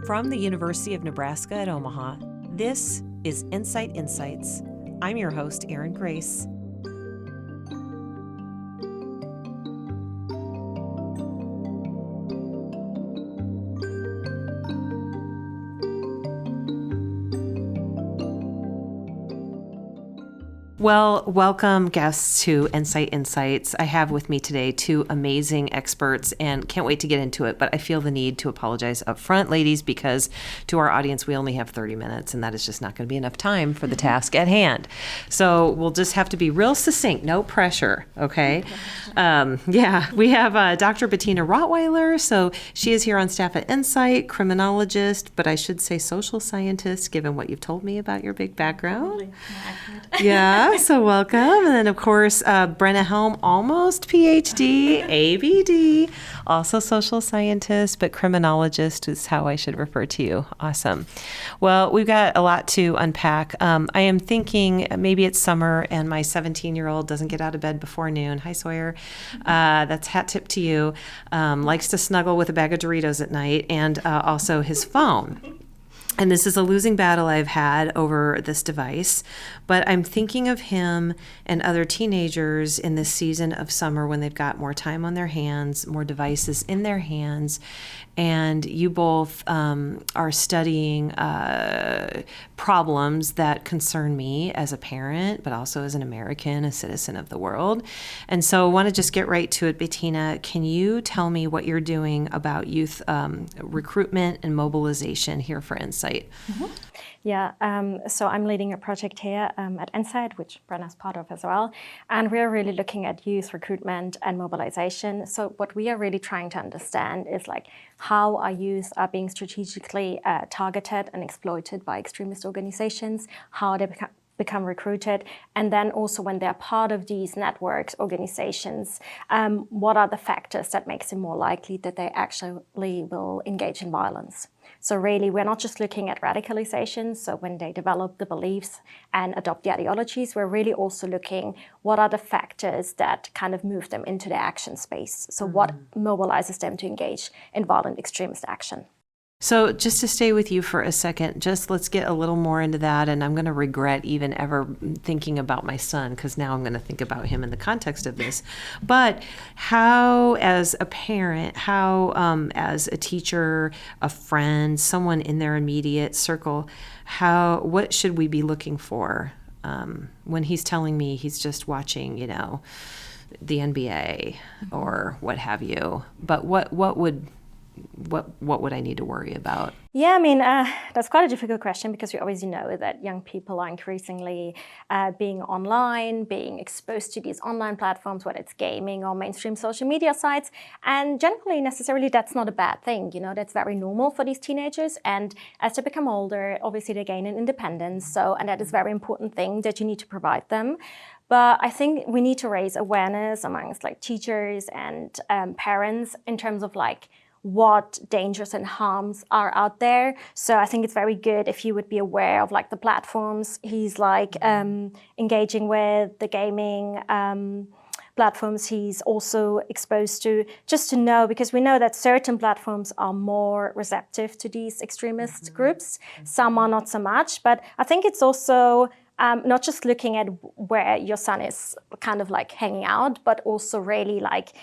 From the University of Nebraska at Omaha, this is NCITE Insights. I'm your host, Erin Grace. Well, welcome guests to NCITE Insights. I have with me today two amazing experts and can't wait to get into it, but I feel the need to apologize up front, ladies, because to our audience, we only have 30 minutes and that is just not going to be enough time for the task at hand. So we'll just have to be real succinct, no pressure, okay? We have Dr. Bettina Rottweiler. So she is here on staff at NCITE, criminologist, but I should say social scientist, given what you've told me about your big background. Yeah. So welcome. And then, of course, Brenna Helm, almost Ph.D., ABD, also social scientist, but criminologist is how I should refer to you. Awesome. Well, we've got a lot to unpack. I am thinking maybe it's summer and my 17-year-old doesn't get out of bed before noon. Hi, Sawyer. That's hat tip to you. Likes to snuggle with a bag of Doritos at night and also his phone. And this is a losing battle I've had over this device, but I'm thinking of him and other teenagers in this season of summer when they've got more time on their hands, more devices in their hands, and you both are studying problems that concern me as a parent, but also as an American, a citizen of the world. And so I want to just get right to it. Bettina, can you tell me what you're doing about youth recruitment and mobilization here for NCITE? Mm-hmm. So I'm leading a project here at NCITE, which Brenna's part of as well. And we're really looking at youth recruitment and mobilization. So what we are really trying to understand is like how our youth are being strategically targeted and exploited by extremist organizations, how they become recruited, and then also when they're part of these networks, organizations, what are the factors that makes it more likely that they actually will engage in violence. So really, we're not just looking at radicalization, so when they develop the beliefs and adopt the ideologies, we're really also looking what are the factors that kind of move them into the action space. So what mobilizes them to engage in violent extremist action. So just to stay with you for a second, just let's get a little more into that. And I'm going to regret even ever thinking about my son, because now I'm going to think about him in the context of this. But how, as a parent, how, as a teacher, a friend, someone in their immediate circle, what should we be looking for when he's telling me he's just watching, the NBA or what have you? But what would I need to worry about? Yeah, that's quite a difficult question because we obviously know that young people are increasingly being online, being exposed to these online platforms, whether it's gaming or mainstream social media sites. And generally, necessarily, that's not a bad thing. That's very normal for these teenagers. And as they become older, obviously, they gain an independence. And that is a very important thing that you need to provide them. But I think we need to raise awareness amongst teachers and parents in terms of what dangers and harms are out there. So I think it's very good if you would be aware of the platforms he's engaging with, the gaming platforms he's also exposed to, just to know, because we know that certain platforms are more receptive to these extremist groups. Some are not so much, but I think it's also not just looking at where your son is kind of hanging out, but also really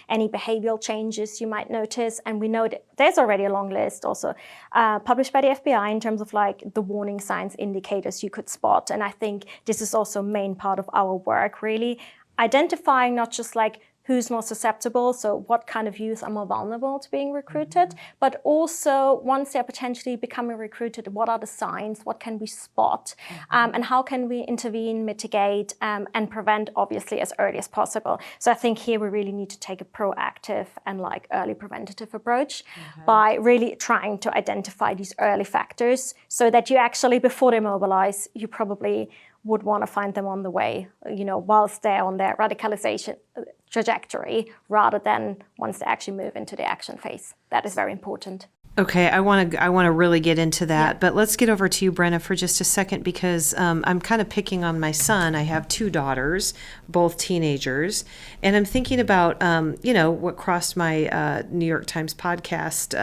any behavioral changes you might notice. And we know that there's already a long list also published by the FBI in terms of the warning signs, indicators you could spot. And I think this is also a main part of our work, really identifying not just who's more susceptible, so what kind of youth are more vulnerable to being recruited, but also once they're potentially becoming recruited, what are the signs, what can we spot, and how can we intervene, mitigate, and prevent, obviously, as early as possible. So I think here we really need to take a proactive and early preventative approach by really trying to identify these early factors so that you actually, before they mobilize, you probably would want to find them on the way, whilst they're on their radicalization trajectory, rather than once they actually move into the action phase. That is very important. Okay, I want to really get into that, but let's get over to you, Brenna, for just a second because I'm kind of picking on my son. I have two daughters, both teenagers, and I'm thinking about what crossed my New York Times podcast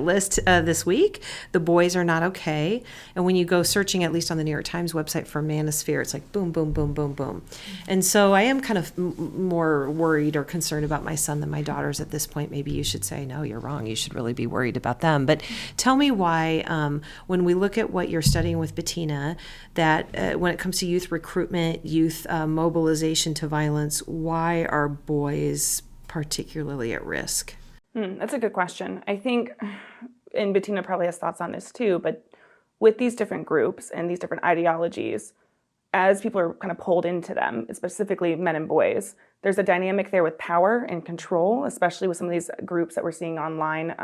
list this week. The boys are not okay, and when you go searching, at least on the New York Times website for manosphere, it's like boom, boom, boom, boom, boom, and so I am kind of more worried or concerned about my son than my daughters at this point. Maybe you should say no, you're wrong. You should really be worried about them. But tell me why, when we look at what you're studying with Bettina, that when it comes to youth recruitment, youth mobilization to violence, why are boys particularly at risk? That's a good question. I think, and Bettina probably has thoughts on this too, but with these different groups and these different ideologies, as people are kind of pulled into them, specifically men and boys, there's a dynamic there with power and control, especially with some of these groups that we're seeing online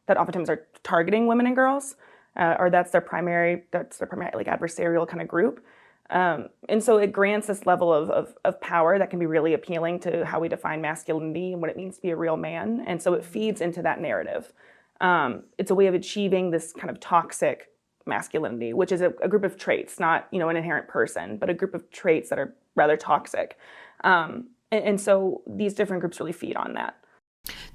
that oftentimes are targeting women and girls, or that's their primary like adversarial kind of group. And so it grants this level of power that can be really appealing to how we define masculinity and what it means to be a real man. And so it feeds into that narrative. It's a way of achieving this kind of toxic masculinity, which is a group of traits, not an inherent person, but a group of traits that are rather toxic. And so these different groups really feed on that.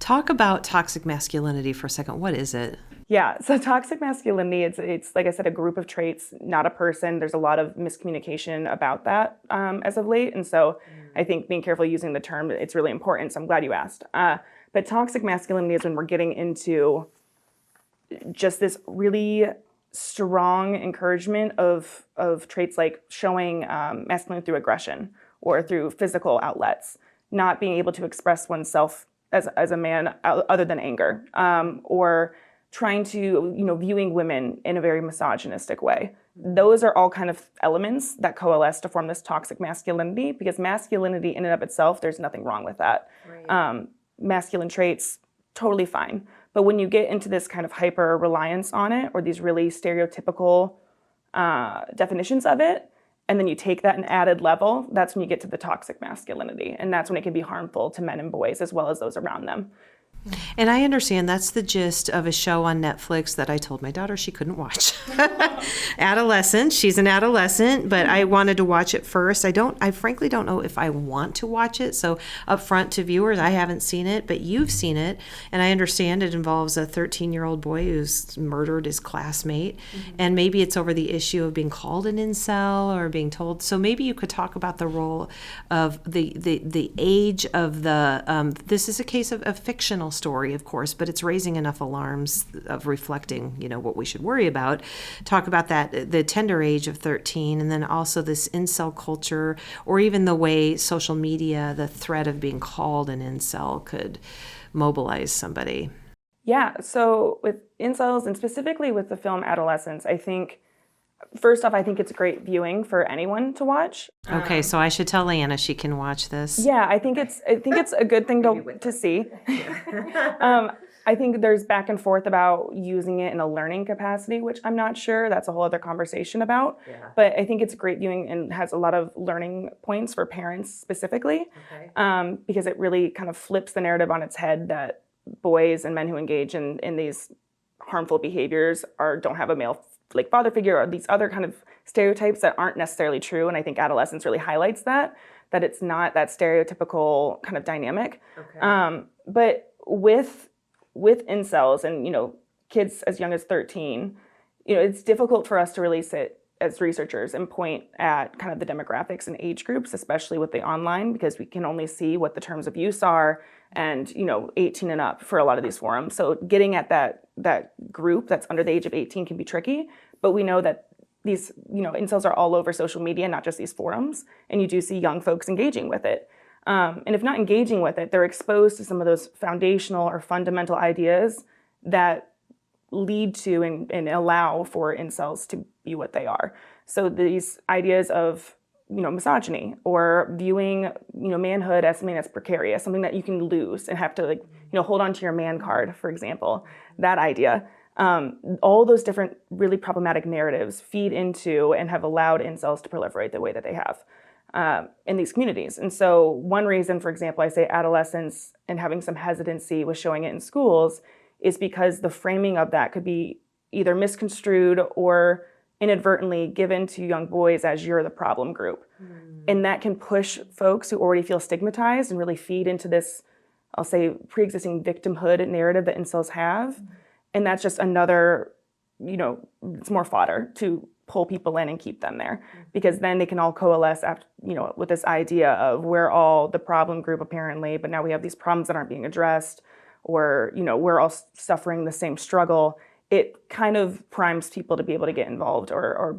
Talk about toxic masculinity for a second. What is it? Yeah, so toxic masculinity, it's like I said, a group of traits, not a person. There's a lot of miscommunication about that as of late. And so I think being careful using the term, it's really important. So I'm glad you asked. But toxic masculinity is when we're getting into just this really strong encouragement of traits like showing masculinity through aggression or through physical outlets, not being able to express oneself as a man other than anger, or trying to, viewing women in a very misogynistic way. Those are all kind of elements that coalesce to form this toxic masculinity, because masculinity in and of itself, there's nothing wrong with that. Right. Masculine traits, totally fine. But when you get into this kind of hyper reliance on it, or these really stereotypical definitions of it, and then you take that an added level, that's when you get to the toxic masculinity. And that's when it can be harmful to men and boys as well as those around them. And I understand that's the gist of a show on Netflix that I told my daughter she couldn't watch. Adolescent. She's an adolescent, but I wanted to watch it first. I frankly don't know if I want to watch it. So up front to viewers, I haven't seen it, but you've seen it. And I understand it involves a 13-year-old boy who's murdered his classmate. Mm-hmm. And maybe it's over the issue of being called an incel or being told. So maybe you could talk about the role of the age of the, this is a case of a fictional story, of course, but it's raising enough alarms of reflecting, what we should worry about. Talk about that, the tender age of 13, and then also this incel culture, or even the way social media, the threat of being called an incel could mobilize somebody. Yeah, so with incels, and specifically with the film Adolescence, first off, I think it's great viewing for anyone to watch. Okay, so I should tell Anna she can watch this. Yeah, I think it's a good thing to see. I think there's back and forth about using it in a learning capacity, which I'm not sure. That's a whole other conversation about. Yeah. But I think it's great viewing and has a lot of learning points for parents specifically, because it really kind of flips the narrative on its head that boys and men who engage in these harmful behaviors don't have a male father figure, or these other kind of stereotypes that aren't necessarily true. And I think Adolescence really highlights that it's not that stereotypical kind of dynamic. Okay. But with incels and, kids as young as 13, it's difficult for us to really sit as researchers and point at kind of the demographics and age groups, especially with the online, because we can only see what the terms of use are and, 18 and up for a lot of these forums. So getting at that group that's under the age of 18 can be tricky, but we know that these, incels are all over social media, not just these forums, and you do see young folks engaging with it. And if not engaging with it, they're exposed to some of those foundational or fundamental ideas that lead to and allow for incels to be what they are. So these ideas of, misogyny, or viewing, manhood as something that's precarious, something that you can lose and have to hold on to your man card, for example, that idea. All those different really problematic narratives feed into and have allowed incels to proliferate the way that they have in these communities. And so one reason, for example, I say Adolescence and having some hesitancy with showing it in schools is because the framing of that could be either misconstrued or inadvertently given to young boys as you're the problem group. And that can push folks who already feel stigmatized and really feed into this, I'll say, pre-existing victimhood narrative that incels have. And that's just another, it's more fodder to pull people in and keep them there, because then they can all coalesce after, with this idea of we're all the problem group apparently, but now we have these problems that aren't being addressed, or, we're all suffering the same struggle. It kind of primes people to be able to get involved or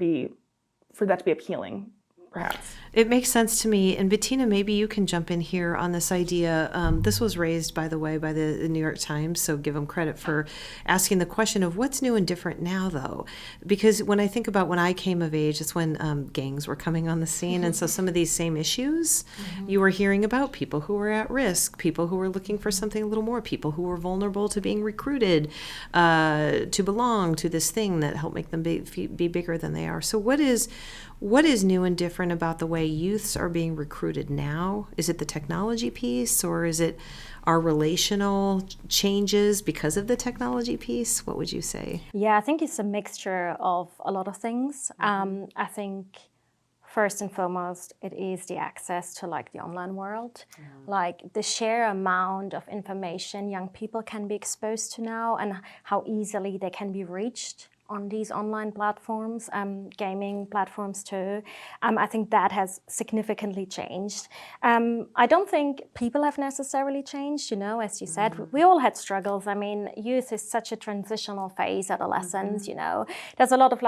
for that to be appealing, perhaps. It makes sense to me. And Bettina, maybe you can jump in here on this idea. This was raised, by the way, by the New York Times, so give them credit for asking the question of what's new and different now, though. Because when I think about when I came of age, it's when gangs were coming on the scene. And so some of these same issues you were hearing about, people who were at risk, people who were looking for something a little more, people who were vulnerable to being recruited to belong to this thing that helped make them be bigger than they are. So what is new and different about the way youths are being recruited now? Is it the technology piece, or is it our relational changes because of the technology piece? What would you say? Yeah, I think it's a mixture of a lot of things. I think first and foremost, it is the access to the online world, the sheer amount of information young people can be exposed to now, and how easily they can be reached on these online platforms, gaming platforms too. I think that has significantly changed. I don't think people have necessarily changed, as you said. We all had struggles. I mean, youth is such a transitional phase, adolescence, There's a lot of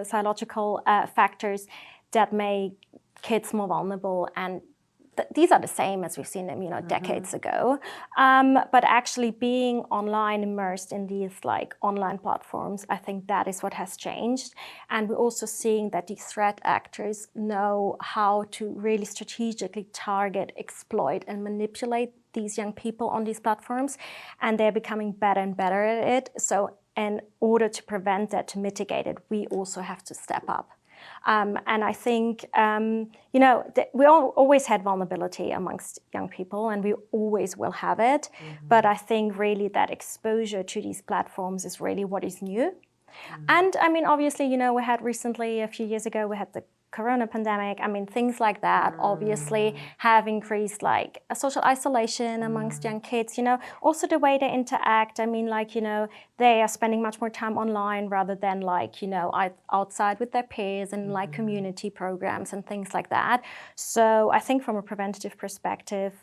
psychological factors that make kids more vulnerable, and these are the same as we've seen them, decades ago. But actually being online, immersed in these online platforms, I think that is what has changed. And we're also seeing that these threat actors know how to really strategically target, exploit, and manipulate these young people on these platforms. And they're becoming better and better at it. So in order to prevent that, to mitigate it, we also have to step up. And I think, we always had vulnerability amongst young people, and we always will have it. But I think really that exposure to these platforms is really what is new. And I mean, obviously, we had recently, a few years ago, we had the Corona pandemic. I mean, things like that obviously have increased a social isolation amongst young kids, also the way they interact. I mean, they are spending much more time online rather than outside with their peers and community programs and things like that. So I think from a preventative perspective,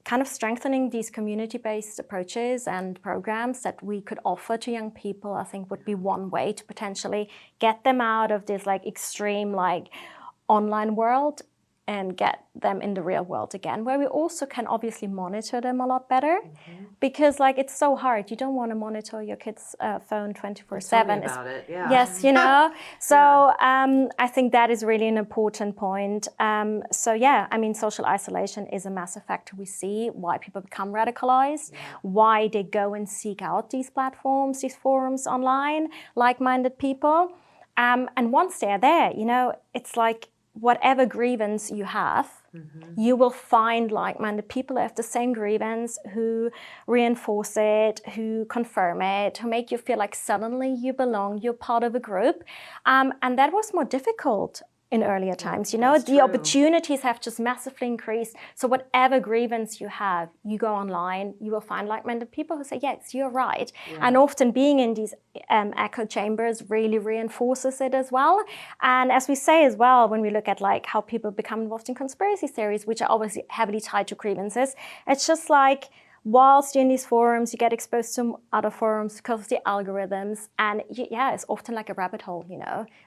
kind of strengthening these community-based approaches and programs that we could offer to young people, I think would be one way to potentially get them out of this extreme online world and get them in the real world again, where we also can obviously monitor them a lot better, because it's so hard. You don't want to monitor your kid's phone 24/7. Tell me about it. Yeah. Yes, So I think that is really an important point. I mean, social isolation is a massive factor we see, why people become radicalized, why they go and seek out these platforms, these forums online, like-minded people. And once they're there, it's whatever grievance you have, you will find like-minded people who have the same grievance, who reinforce it, who confirm it, who make you feel like suddenly you belong, you're part of a group. And that was more difficult in earlier times. The opportunities have just massively increased. So whatever grievance you have, you go online, you will find like-minded people who say, yes, you're right. And often being in these echo chambers really reinforces it as well. And as we say as well, when we look at how people become involved in conspiracy theories, which are obviously heavily tied to grievances, it's just whilst you're in these forums, you get exposed to other forums because of the algorithms. And it's often like a rabbit hole,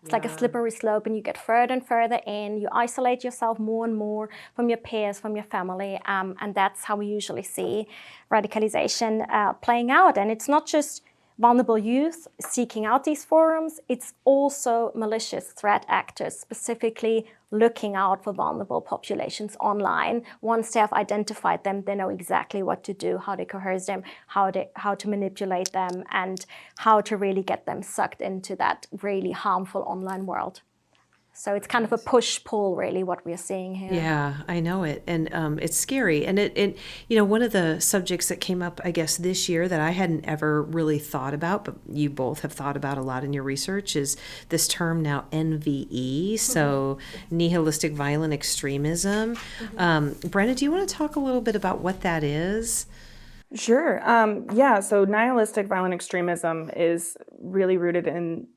It's like a slippery slope, and you get further and further in. You isolate yourself more and more from your peers, from your family. And that's how we usually see radicalization playing out. And it's not just vulnerable youth seeking out these forums, it's also malicious threat actors specifically looking out for vulnerable populations online. Once they have identified them, they know exactly what to do, how to coerce them, how to manipulate them, and how to really get them sucked into that really harmful online world. So it's kind of a push-pull, really, what we're seeing here. Yeah, I know it. And it's scary. And one of the subjects that came up, I guess, this year that I hadn't ever really thought about, but you both have thought about a lot in your research, is this term now NVE, so nihilistic violent extremism. Brenna, do you want to talk a little bit about what that is? Sure. So nihilistic violent extremism is really rooted in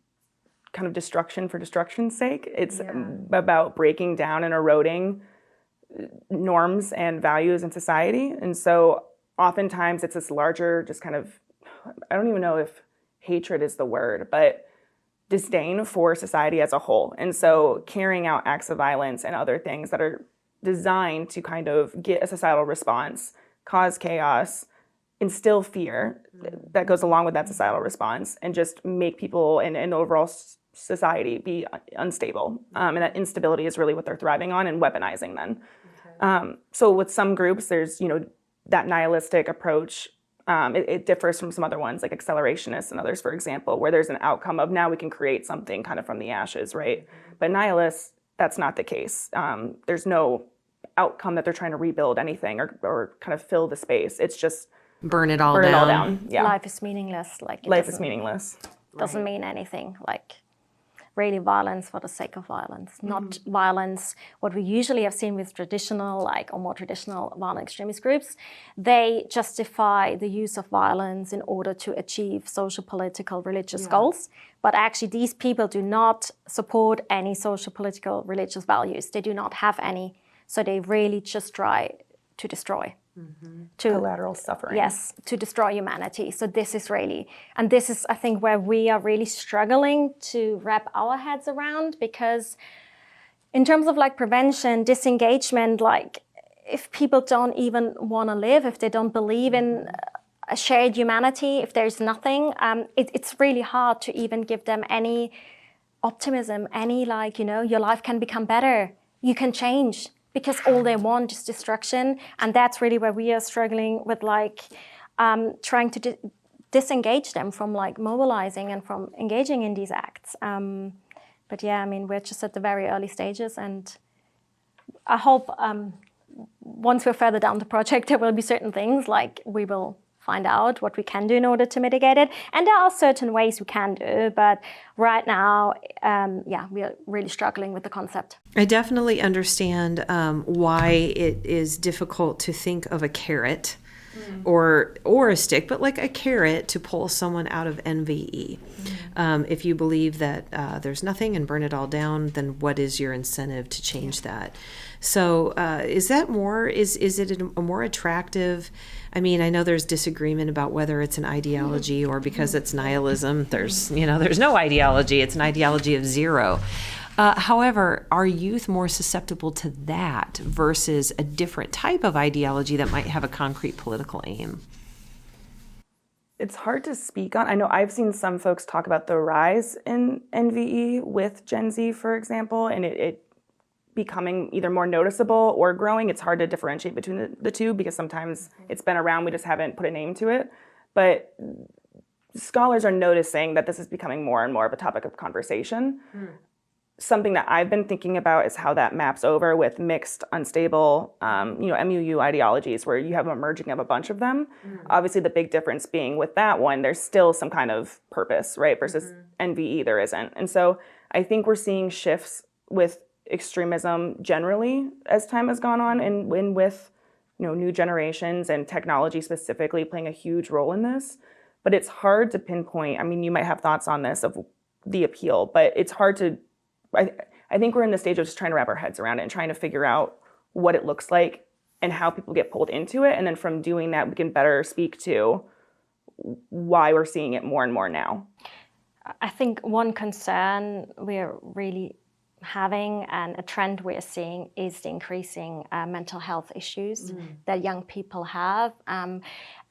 kind of destruction for destruction's sake. It's about breaking down and eroding norms and values in society. And so oftentimes it's this larger, just kind of, I don't even know if hatred is the word, but disdain for society as a whole. And so carrying out acts of violence and other things that are designed to kind of get a societal response, cause chaos, instill fear that goes along with that societal response, and just make people and overall society be unstable. And that instability is really what they're thriving on and weaponizing then. Okay. So with some groups, there's, that nihilistic approach. It differs from some other ones, like accelerationists and others, for example, where there's an outcome of now we can create something kind of from the ashes, right? But nihilists, that's not the case. There's no outcome that they're trying to rebuild anything or kind of fill the space. It's just burn it all down. Yeah. Life is meaningless. Life is meaningless. Doesn't mean anything. Really violence for the sake of violence, not violence. What we usually have seen with traditional, or more traditional violent extremist groups, they justify the use of violence in order to achieve social, political, religious goals. But actually, these people do not support any social, political, religious values. They do not have any. So they really just try to destroy. To collateral suffering. Yes, to destroy humanity. So this is really, and this is, I think, where we are really struggling to wrap our heads around, because in terms of prevention, disengagement, if people don't even want to live, if they don't believe in a shared humanity, if there's nothing, it's really hard to even give them any optimism, any your life can become better, you can change. Because all they want is destruction, and that's really where we are struggling with, trying to disengage them from mobilizing and from engaging in these acts. But yeah, we're just at the very early stages, and I hope once we're further down the project, there will be certain things we will find out what we can do in order to mitigate it. And there are certain ways we can do, but right now, we are really struggling with the concept. I definitely understand why it is difficult to think of a carrot or a stick, but a carrot to pull someone out of NVE. If you believe that there's nothing and burn it all down, then what is your incentive to change that? So is that more, is it a more attractive, I know there's disagreement about whether it's an ideology or because it's nihilism, there's no ideology, it's an ideology of zero. However, are youth more susceptible to that versus a different type of ideology that might have a concrete political aim? It's hard to speak on. I know I've seen some folks talk about the rise in NVE with Gen Z, for example, and it becoming either more noticeable or growing. It's hard to differentiate between the two because sometimes it's been around, we just haven't put a name to it. But scholars are noticing that this is becoming more and more of a topic of conversation. Something that I've been thinking about is how that maps over with mixed, unstable, MUU ideologies where you have a merging of a bunch of them. Obviously, the big difference being with that one, there's still some kind of purpose, right? Versus NVE, there isn't. And so I think we're seeing shifts with extremism generally as time has gone on, and with new generations and technology specifically playing a huge role in this. But it's hard to pinpoint. You might have thoughts on this of the appeal, but it's hard to. I think we're in the stage of just trying to wrap our heads around it and trying to figure out what it looks like and how people get pulled into it. And then from doing that, we can better speak to why we're seeing it more and more now. I think one concern we're really having and a trend we're seeing is the increasing mental health issues that young people have.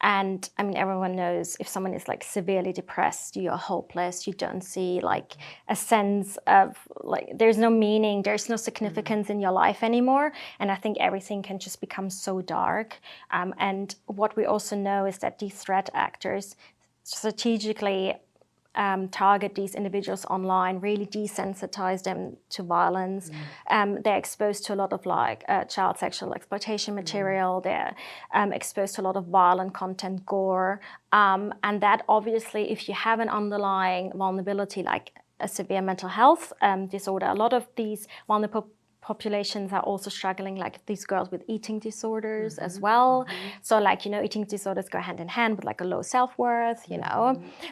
And everyone knows if someone is severely depressed, you're hopeless, you don't see a sense of there's no meaning, there's no significance in your life anymore. And I think everything can just become so dark. And what we also know is that these threat actors strategically target these individuals online, really desensitize them to violence. They're exposed to a lot of child sexual exploitation material. They're exposed to a lot of violent content, gore. And that obviously, if you have an underlying vulnerability like a severe mental health disorder, a lot of these vulnerable populations are also struggling, like these girls with eating disorders as well. So eating disorders go hand in hand with a low self-worth,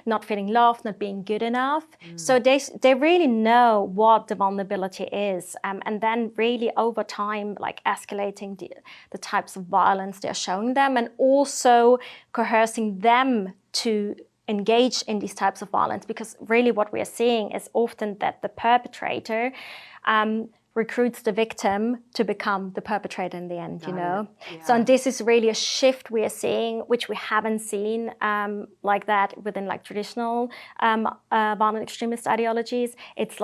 not feeling loved, not being good enough. So they really know what the vulnerability is, and then really over time escalating the types of violence they're showing them, and also coercing them to engage in these types of violence, because really what we are seeing is often that the perpetrator recruits the victim to become the perpetrator in the end, Yeah. So and this is really a shift we are seeing, which we haven't seen like that within traditional violent extremist ideologies. It's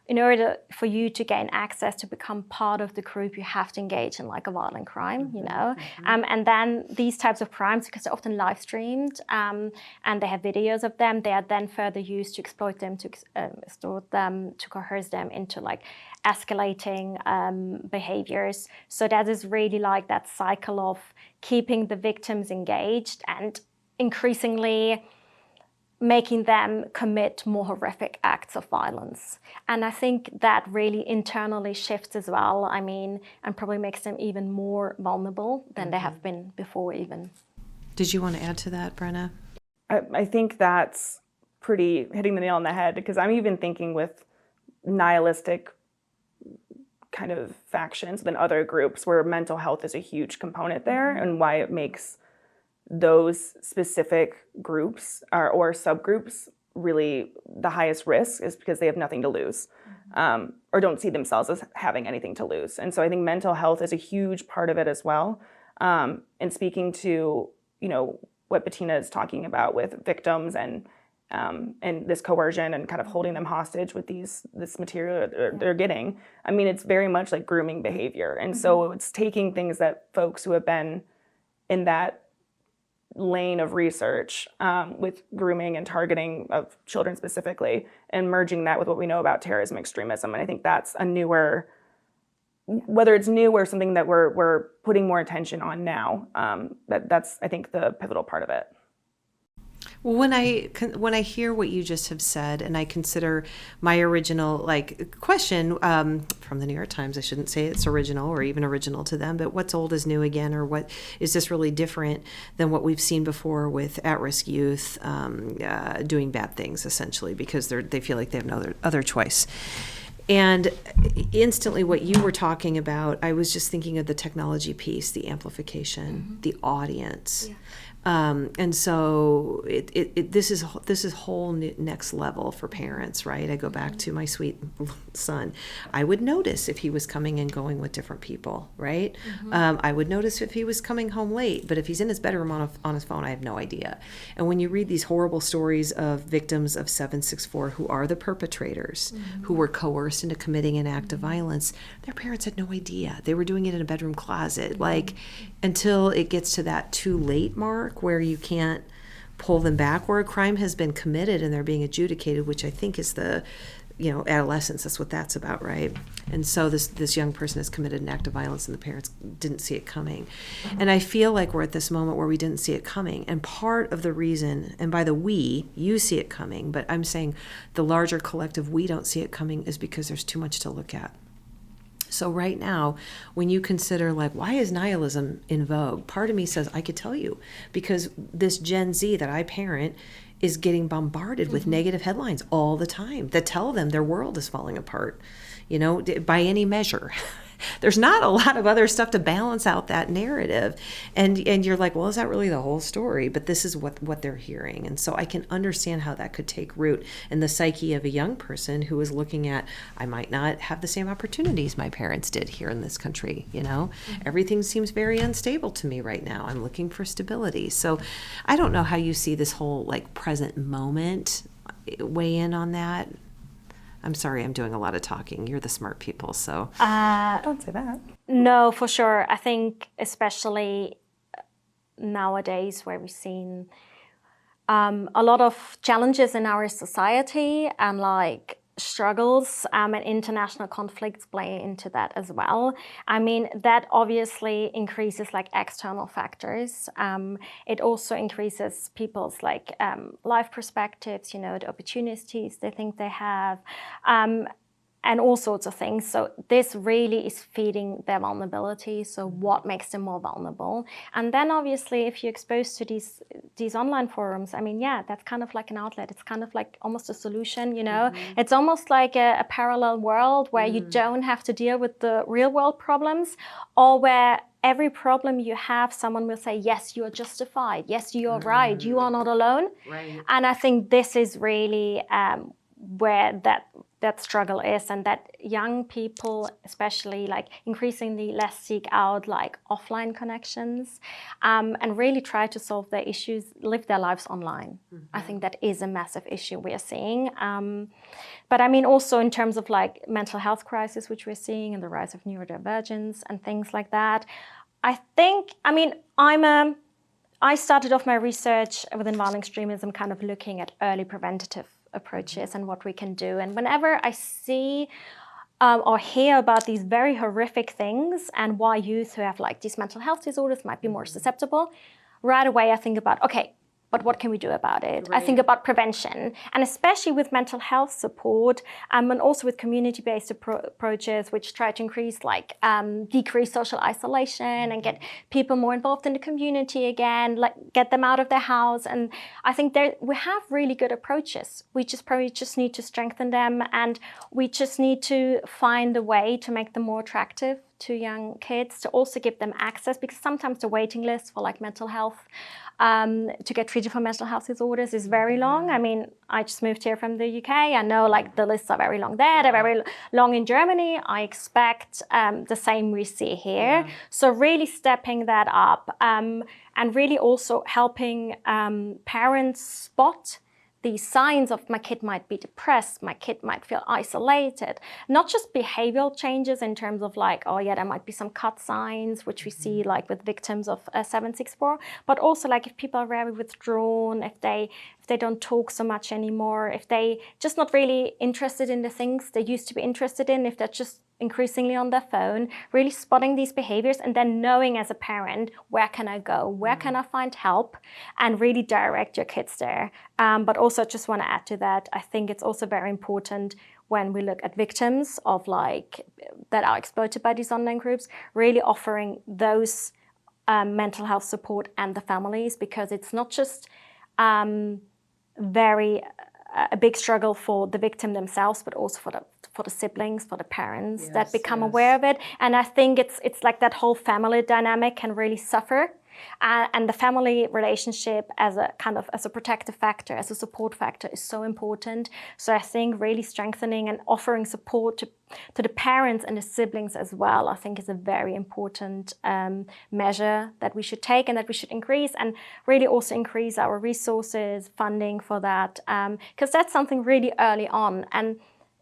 in order for you to gain access to become part of the group, you have to engage in a violent crime, and then these types of crimes, because they're often live streamed and they have videos of them, they are then further used to exploit them, to extort them, to coerce them into escalating behaviors. So that is really that cycle of keeping the victims engaged and increasingly making them commit more horrific acts of violence. And I think that really internally shifts as well, and probably makes them even more vulnerable than they have been before even. Did you want to add to that, Brenna? I think that's pretty hitting the nail on the head, because I'm even thinking with nihilistic kind of factions than other groups where mental health is a huge component there, and why it makes those specific groups or subgroups really the highest risk is because they have nothing to lose, or don't see themselves as having anything to lose. And so I think mental health is a huge part of it as well. And speaking to, what Bettina is talking about with victims and this coercion and kind of holding them hostage with this material they're getting, it's very much like grooming behavior. And so it's taking things that folks who have been in that lane of research with grooming and targeting of children specifically, and merging that with what we know about terrorism, extremism. And I think that's a newer, whether it's new or something that we're putting more attention on now, that's I think the pivotal part of it. Well, when I hear what you just have said, and I consider my original question from the New York Times, I shouldn't say it's original or even original to them, but what's old is new again, or what is this really different than what we've seen before with at-risk youth doing bad things, essentially, because they feel like they have no other choice. And instantly what you were talking about, I was just thinking of the technology piece, the amplification, the audience. Yeah. And so this is whole next level for parents, right? I go back to my sweet son. I would notice if he was coming and going with different people, right? I would notice if he was coming home late, but if he's in his bedroom on his phone, I have no idea. And when you read these horrible stories of victims of 764 who are the perpetrators, who were coerced into committing an act of violence, their parents had no idea. They were doing it in a bedroom closet, until it gets to that too late mark, where you can't pull them back, where a crime has been committed and they're being adjudicated, which I think is the, adolescence. That's what that's about, right? And so this young person has committed an act of violence and the parents didn't see it coming. And I feel like we're at this moment where we didn't see it coming. And part of the reason, and by the we, you see it coming, but I'm saying the larger collective we don't see it coming, is because there's too much to look at. So right now, when you consider why is nihilism in vogue, part of me says I could tell you, because this Gen Z that I parent is getting bombarded with negative headlines all the time that tell them their world is falling apart, by any measure. There's not a lot of other stuff to balance out that narrative. And you're like, well, is that really the whole story? But this is what they're hearing. And so I can understand how that could take root in the psyche of a young person who is looking at, I might not have the same opportunities my parents did here in this country. Everything seems very unstable to me right now. I'm looking for stability. So I don't know how you see this whole present moment weigh in on that. I'm sorry, I'm doing a lot of talking. You're the smart people, so. Don't say that. No, for sure. I think especially nowadays where we've seen a lot of challenges in our society and like struggles and international conflicts play into that as well. I mean, that obviously increases like external factors. It also increases people's like life perspectives, you know, the opportunities they think they have. And all sorts of things. So this really is feeding their vulnerability. So what makes them more vulnerable? And then obviously, if you're exposed to these online forums, I mean, yeah, that's kind of like an outlet. It's kind of like almost a solution, you know? It's almost like a parallel world where you don't have to deal with the real world problems, or where every problem you have, someone will say, yes, you are justified. Yes, you are right. You are not alone. Right. And I think this is really where that struggle is, and that young people especially like increasingly less seek out like offline connections and really try to solve their issues, live their lives online. I think that is a massive issue we are seeing. But I mean also in terms of like mental health crisis, which we're seeing, and the rise of neurodivergence and things like that. I think, I mean, I started off my research within violent extremism kind of looking at early preventative approaches and what we can do. And whenever I see or hear about these very horrific things and why youth who have like these mental health disorders might be more susceptible, right away I think about, okay, but what can we do about it? Right. I think about prevention, and especially with mental health support, and also with community-based approaches, which try to increase, like, decrease social isolation and get people more involved in the community again, like get them out of their house. And I think we have really good approaches. We probably just need to strengthen them, and we just need to find a way to make them more attractive to young kids, to also give them access, because sometimes the waiting list for like mental health to get treated for mental health disorders is very long. I mean, I just moved here from the UK. I know like the lists are very long there. They're very long in Germany. I expect the same we see here. So really stepping that up and really also helping parents spot these signs of my kid might be depressed, my kid might feel isolated, not just behavioral changes in terms of like, oh yeah, there might be some cut signs, which we see like with victims of 764, but also like if people are very withdrawn, if they don't talk so much anymore, if they just not really interested in the things they used to be interested in, if they're just increasingly on their phone, really spotting these behaviors and then knowing as a parent, where can I go? Where can I find help? And really direct your kids there. But also I just want to add to that, I think it's also very important when we look at victims of like that are exploited by these online groups, really offering those mental health support and the families, because it's not just a big struggle for the victim themselves, but also for the siblings, for the parents that become aware of it. And I think it's like that whole family dynamic can really suffer. And the family relationship as a protective factor, as a support factor is so important. So I think really strengthening and offering support to the parents and the siblings as well, I think is a very important measure that we should take and that we should increase, and really also increase our resources, funding for that, because that's something really early on. And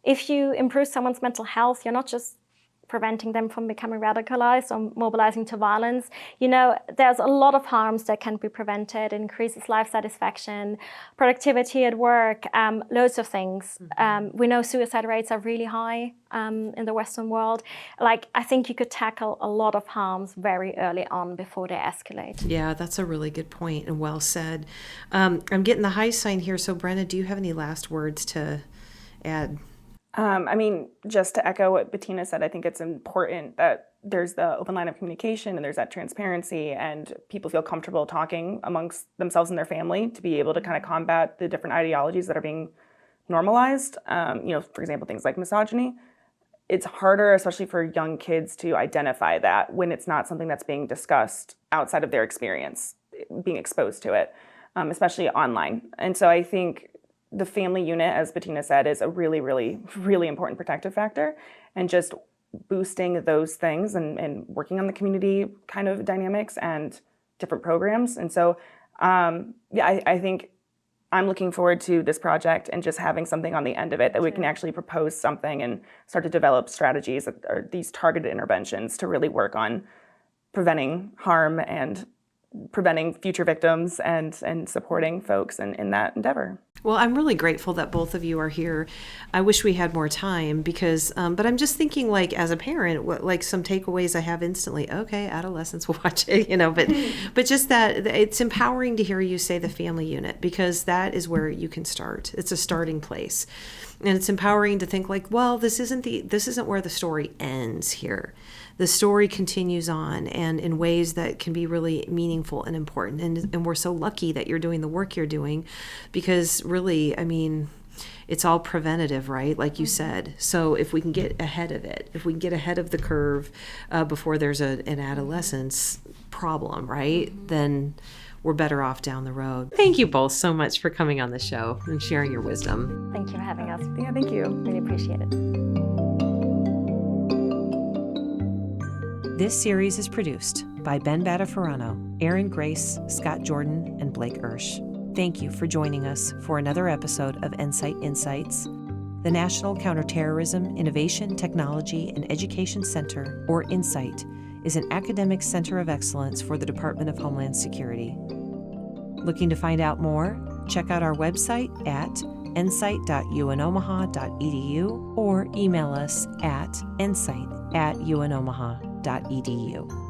if you improve someone's mental health, you're not just preventing them from becoming radicalized or mobilizing to violence. You know, there's a lot of harms that can be prevented. It increases life satisfaction, productivity at work, loads of things. We know suicide rates are really high in the Western world. Like, I think you could tackle a lot of harms very early on before they escalate. Yeah, that's a really good point and well said. I'm getting the high sign here. So Brenna, do you have any last words to add? I mean, just to echo what Bettina said, I think it's important that there's the open line of communication and there's that transparency, and people feel comfortable talking amongst themselves and their family to be able to kind of combat the different ideologies that are being normalized. For example, things like misogyny. It's harder, especially for young kids, to identify that when it's not something that's being discussed outside of their experience, being exposed to it, especially online. And so I think the family unit, as Bettina said, is a really, really, really important protective factor, and just boosting those things and working on the community kind of dynamics and different programs. And so, I think I'm looking forward to this project and just having something on the end of it that we can actually propose something and start to develop strategies or these targeted interventions to really work on preventing harm and preventing future victims and supporting folks in that endeavor. Well, I'm really grateful that both of you are here. I wish we had more time because, but I'm just thinking, like, as a parent, what, like, some takeaways I have instantly. Okay, adolescents will watch it, but just that it's empowering to hear you say the family unit, because that is where you can start. It's a starting place. And it's empowering to think like, well, this isn't where the story ends here. The story continues on, and in ways that can be really meaningful and important. And we're so lucky that you're doing the work you're doing, because really, I mean, it's all preventative, right? Like you said. So if we can get ahead of it, if we can get ahead of the curve before there's an adolescence problem, right? Then we're better off down the road. Thank you both so much for coming on the show and sharing your wisdom. Thank you for having us. Yeah, thank you. Really appreciate it. This series is produced by Ben Badafarano, Erin Grace, Scott Jordan, and Blake Ersch. Thank you for joining us for another episode of NCITE Insights. The National Counterterrorism, Innovation, Technology, and Education Center, or NCITE, is an academic center of excellence for the Department of Homeland Security. Looking to find out more? Check out our website at ncite.unomaha.edu or email us at ncite@unomaha.edu.